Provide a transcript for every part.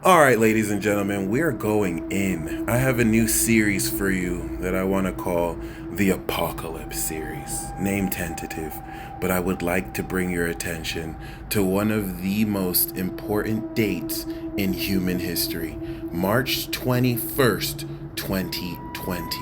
Alright, ladies and gentlemen, we're going in. I have a new series for you that I want to call the Apocalypse series. Name tentative, but I would like to bring your attention to one of the most important dates in human history, March 21st, 2020.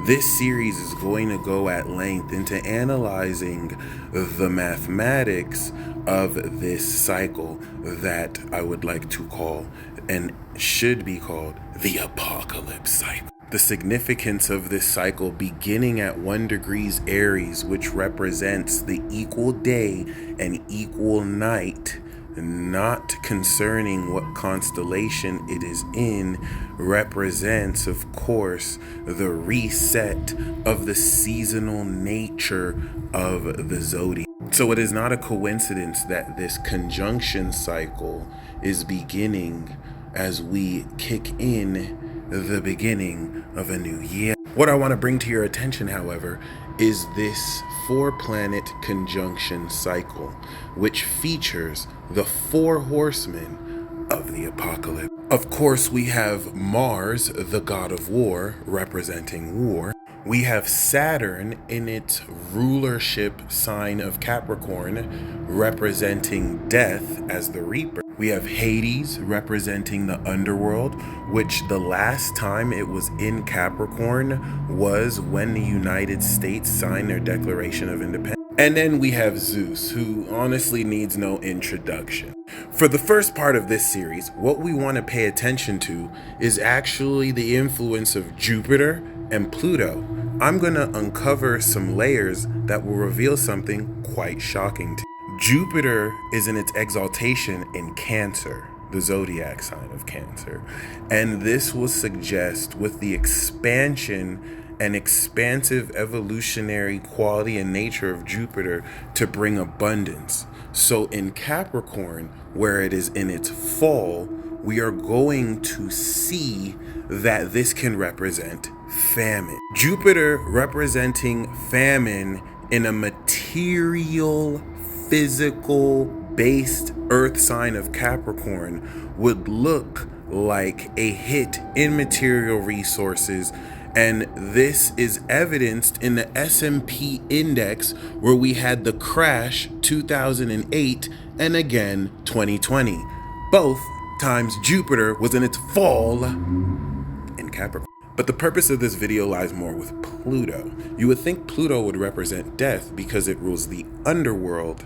This series is going to go at length into analyzing the mathematics of this cycle that I would like to call and should be called the Apocalypse cycle. The significance of this cycle beginning at 1 degrees Aries, which represents the equal day and equal night, not concerning what constellation it is in, represents, of course, the reset of the seasonal nature of the zodiac. So it is not a coincidence that this conjunction cycle is beginning as we kick in the beginning of a new year. What I want to bring to your attention, however, is this 4-planet conjunction cycle, which features the 4 horsemen of the apocalypse. Of course, we have Mars, the god of war, representing war. We have Saturn in its rulership sign of Capricorn, representing death as the Reaper. We have Hades representing the underworld, which the last time it was in Capricorn was when the United States signed their Declaration of Independence. And then we have Zeus, who honestly needs no introduction. For the first part of this series, what we want to pay attention to is actually the influence of Jupiter and Pluto. I'm going to uncover some layers that will reveal something quite shocking to you. Jupiter is in its exaltation in Cancer, the zodiac sign of Cancer. And this will suggest, with the expansion and expansive evolutionary quality and nature of Jupiter, to bring abundance. So in Capricorn, where it is in its fall, we are going to see that this can represent famine. Jupiter representing famine in a material, physical based earth sign of Capricorn would look like a hit in material resources, and this is evidenced in the S&P index, where we had the crash 2008 and again 2020. Both times Jupiter was in its fall in Capricorn. But the purpose of this video lies more with Pluto. You would think Pluto would represent death because it rules the underworld,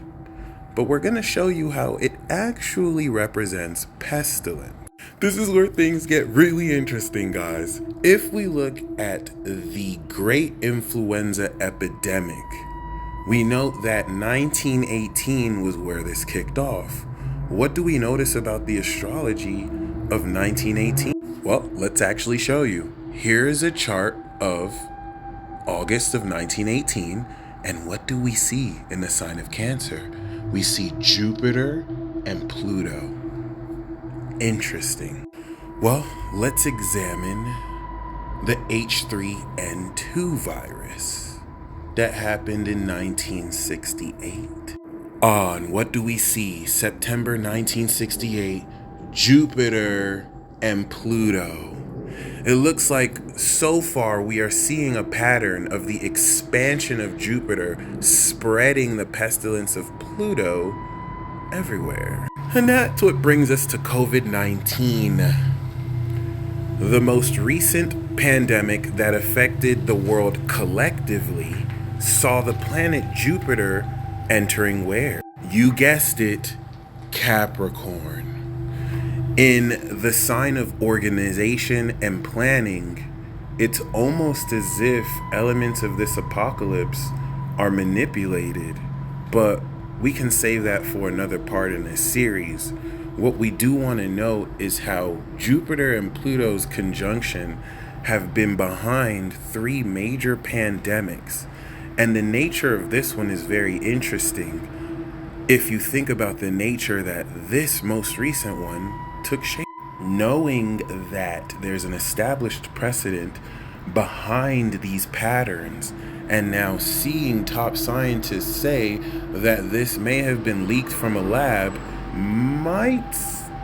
but we're going to show you how it actually represents pestilence. This is where things get really interesting, guys. If we look at the Great Influenza Epidemic, we note that 1918 was where this kicked off. What do we notice about the astrology of 1918? Well, let's actually show you. Here's a chart of August of 1918, and what do we see in the sign of Cancer? We see Jupiter and Pluto. Interesting. Well, let's examine the H3N2 virus that happened in 1968. On what do we see? September 1968, Jupiter and Pluto. It looks like so far we are seeing a pattern of the expansion of Jupiter spreading the pestilence of Pluto everywhere. And that's what brings us to COVID-19, the most recent pandemic that affected the world collectively saw the planet Jupiter entering where? You guessed it, Capricorn. In the sign of organization and planning, it's almost as if elements of this apocalypse are manipulated, but we can save that for another part in this series. What we do want to know is how Jupiter and Pluto's conjunction have been behind 3 major pandemics, and the nature of this one is very interesting if you think about the nature that this most recent one took shape. Knowing that there's an established precedent behind these patterns, and now seeing top scientists say that this may have been leaked from a lab, might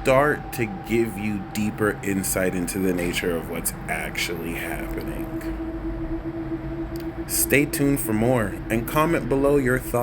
start to give you deeper insight into the nature of what's actually happening. Stay tuned for more and comment below your thoughts.